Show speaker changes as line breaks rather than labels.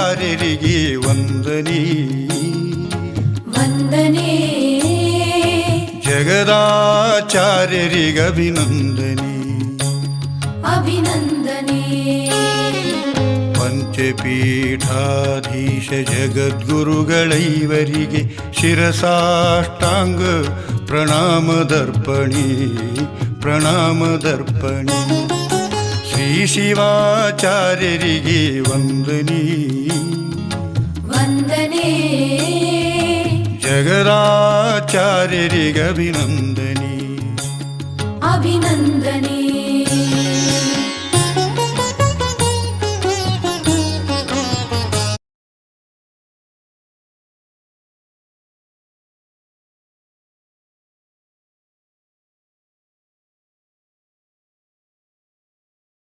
ಶಿವಾಚಾರ್ಯರಿಗೆ ವಂದನೆ
ವಂದನೆ
ಜಗದಾಚಾರ್ಯರಿಗೆ ಅಭಿನಂದನೆ
ಅಭಿನಂದನೆ
ಪಂಚಪೀಠಾಧೀಶ ಜಗದ್ಗುರುಗಳೈವರಿಗೆ ಶಿರಸಾಷ್ಟಾಂಗ ಪ್ರಣಾಮದರ್ಪಣೆ ಪ್ರಣಾಮದರ್ಪಣೆ ಶ್ರೀ ಶಿವಾಚಾರ್ಯರಿಗೆ ವಂದನೆ
ವಂದನೆ
ಜಗದಾಚಾರ್ಯರಿಗೆ ಅಭಿನಂದನೆ
ಅಭಿನಂದನೆ